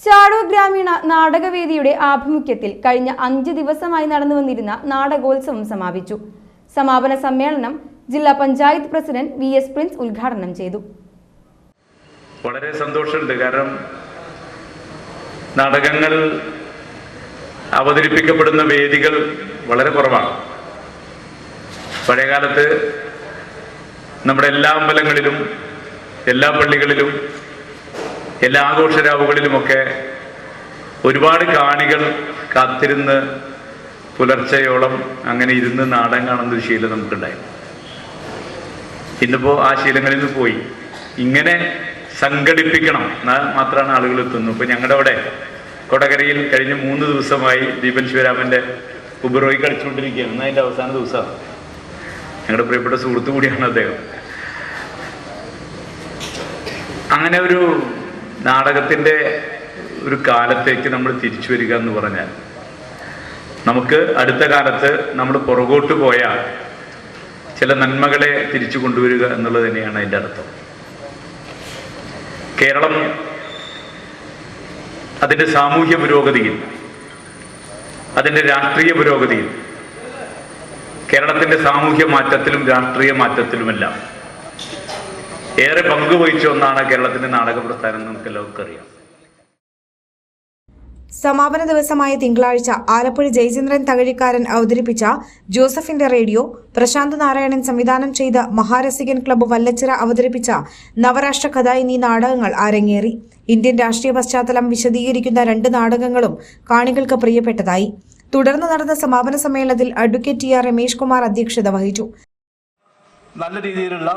ചാടൂർ ഗ്രാമീണ നാടകവേദിയുടെ ആഭിമുഖ്യത്തിൽ കഴിഞ്ഞ 5 ദിവസമായി നടന്നുവന്നിരുന്ന നാടകോത്സവം സമാപിച്ചു. സമാപന സമ്മേളനം ജില്ലാ പഞ്ചായത്ത് പ്രസിഡന്റ് VS പ്രിൻസ് ഉദ്ഘാടനം ചെയ്തു. വളരെ സന്തോഷമുണ്ട്. കാരണം നാടകങ്ങൾ അവതരിപ്പിക്കപ്പെടുന്ന വേദികൾ വളരെ കുറവാണ്. പഴയകാലത്ത് നമ്മുടെ എല്ലാ അമ്പലങ്ങളിലും, എല്ലാ പള്ളികളിലും, എല്ലാ ആഘോഷരാവുകളിലുമൊക്കെ ഒരുപാട് കാണികൾ കാത്തിരുന്ന് പുലർച്ചയോളം അങ്ങനെ ഇരുന്ന് നാടകം കാണുന്ന ഒരു ശീലം നമുക്കുണ്ടായിരുന്നു. ഇന്നിപ്പോൾ ആ ശീലങ്ങളിൽ നിന്ന് പോയി. ഇങ്ങനെ സംഘടിപ്പിക്കണം എന്നാൽ മാത്രമാണ് ആളുകൾ എത്തുന്നത്. ഇപ്പൊ ഞങ്ങളുടെ അവിടെ കൊടകരയിൽ കഴിഞ്ഞ 3 ദിവസമായി ദീപൻ ശിവരാമന്റെ ഉപറോയി കളിച്ചുകൊണ്ടിരിക്കുകയാണ്. എന്നാൽ അതിന്റെ അവസാന ദിവസമാണ്. ഞങ്ങളുടെ പ്രിയപ്പെട്ട സുഹൃത്തു കൂടിയാണ് അദ്ദേഹം. അങ്ങനെ ഒരു നാടകത്തിന്റെ ഒരു കാലത്തേക്ക് നമ്മൾ തിരിച്ചു വരിക എന്ന് പറഞ്ഞാൽ, നമുക്ക് അടുത്ത കാലത്ത് നമ്മൾ പുറകോട്ട് പോയാൽ ചില നന്മകളെ തിരിച്ചു കൊണ്ടുവരിക എന്നുള്ളത് തന്നെയാണ് അതിൻ്റെ അർത്ഥം. കേരളം അതിൻ്റെ സാമൂഹ്യ പുരോഗതിയിൽ, അതിൻ്റെ രാഷ്ട്രീയ പുരോഗതിയിൽ, കേരളത്തിൻ്റെ സാമൂഹ്യ മാറ്റത്തിലും രാഷ്ട്രീയ മാറ്റത്തിലുമെല്ലാം ഏറെ പങ്കുവഹിച്ച ഒന്നാണ് കേരളത്തിന്റെ നാടക പ്രസ്ഥാനം. നമുക്ക് എല്ലാവർക്കും അറിയാം. സമാപന ദിവസമായ തിങ്കളാഴ്ച ആലപ്പുഴ ജയചന്ദ്രൻ തകഴിക്കാരൻ അവതരിപ്പിച്ച ജോസഫിന്റെ റേഡിയോ, പ്രശാന്ത് നാരായണൻ സംവിധാനം ചെയ്ത മഹാരസികൻ ക്ലബ്ബ് വല്ലച്ചിറ അവതരിപ്പിച്ച നവരാഷ്ട്ര കഥ എന്നീ നാടകങ്ങൾ അരങ്ങേറി. ഇന്ത്യൻ രാഷ്ട്രീയ പശ്ചാത്തലം വിശദീകരിക്കുന്ന 2 നാടകങ്ങളും കാണികൾക്ക് പ്രിയപ്പെട്ടതായി. തുടർന്ന് നടന്ന സമാപന സമ്മേളനത്തിൽ അഡ്വക്കേറ്റ് TR രമേഷ് കുമാർ അധ്യക്ഷത വഹിച്ചു. നല്ല രീതിയിലുള്ള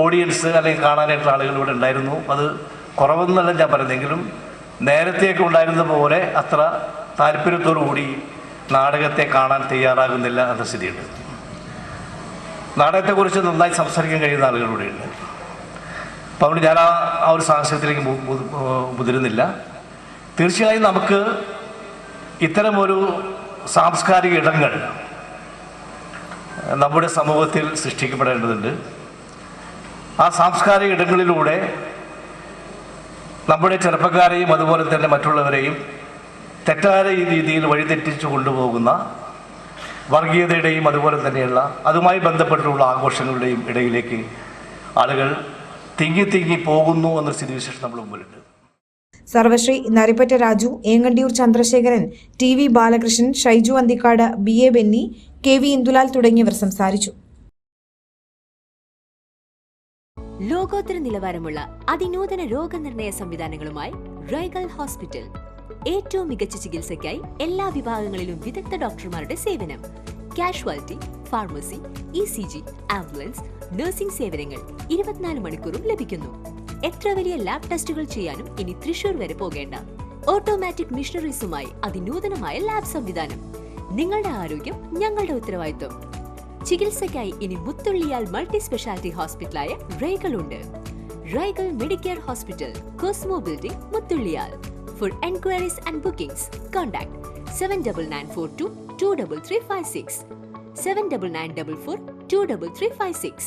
ഓഡിയൻസ് അല്ലെങ്കിൽ കാണാനായിട്ടുള്ള ആളുകൾ ഇവിടെ ഉണ്ടായിരുന്നു. അത് കുറവെന്നല്ല ഞാൻ പറയുന്നെങ്കിലും നേരത്തെയൊക്കെ ഉണ്ടായിരുന്ന പോലെ അത്ര താല്പര്യത്തോടു കൂടി നാടകത്തെ കാണാൻ തയ്യാറാകുന്നില്ല എന്ന സ്ഥിതിയുണ്ട്. നാടകത്തെക്കുറിച്ച് നന്നായി സംസാരിക്കാൻ കഴിയുന്ന ആളുകളിലൂടെയുണ്ട്. അപ്പം അതുകൊണ്ട് ഞാൻ ആ ഒരു സാഹചര്യത്തിലേക്ക് മുതിരുന്നില്ല. തീർച്ചയായും നമുക്ക് ഇത്തരമൊരു സാംസ്കാരിക ഇടങ്ങൾ നമ്മുടെ സമൂഹത്തിൽ സൃഷ്ടിക്കപ്പെടേണ്ടതുണ്ട്. ആ സാംസ്കാരിക ഇടങ്ങളിലൂടെ നമ്മുടെ ചെറുപ്പക്കാരെയും അതുപോലെ തന്നെ മറ്റുള്ളവരെയും തെറ്റായ രീതിയിൽ വഴിതെറ്റിച്ചു കൊണ്ടുപോകുന്ന വർഗീയതയുടെയും അതുപോലെ തന്നെയുള്ള അതുമായി ബന്ധപ്പെട്ടുള്ള ആഘോഷങ്ങളുടെയും ഇടയിലേക്ക് ആളുകൾ തിങ്ങി പോകുന്നു എന്ന സ്ഥിതിവിശേഷം നമ്മുടെ മുമ്പിലുണ്ട്. സർവശ്രീ Narippatta Raju, Engandiyur Chandrasekharan, TV Balakrishnan, Shaiju Anthikad, BA Benny, KV Indulal തുടങ്ങിയവർ സംസാരിച്ചു. ലോകോത്തര നിലവാരമുള്ള അതിനൂതന രോഗനിർണയ സംവിധാനങ്ങളുമായി റൈഗൽ ഹോസ്പിറ്റൽ. ഏറ്റവും മികച്ച ചികിത്സയ്ക്കായി എല്ലാ വിഭാഗങ്ങളിലും വിദഗ്ധ ഡോക്ടർമാരുടെ സേവനം. Casualty, pharmacy, ECG, ambulance, nursing സേവനങ്ങൾ 24 മണിക്കൂറും ലഭിക്കുന്നു. എത്ര വലിയ ലാബ് ടെസ്റ്റുകൾ ചെയ്യാനും ഇനി തൃശൂർ വരെ പോകേണ്ട. ഓട്ടോമാറ്റിക് മിഷനറീസുമായി അതിനൂതനമായ ലാബ് സംവിധാനം. നിങ്ങളുടെ ആരോഗ്യം ഞങ്ങളുടെ ഉത്തരവാദിത്വം. ചികിത്സയ്ക്കായി ഇനി മുത്തുള്ളിയാൽ മൾട്ടി സ്പെഷ്യാലിറ്റി ഹോസ്പിറ്റലായ റൈഗൽ ഉണ്ട്. Raigal Medicare hospital, Cosmo building, Muthulliyal. For enquiries and bookings contact 7994223356, 7994423356.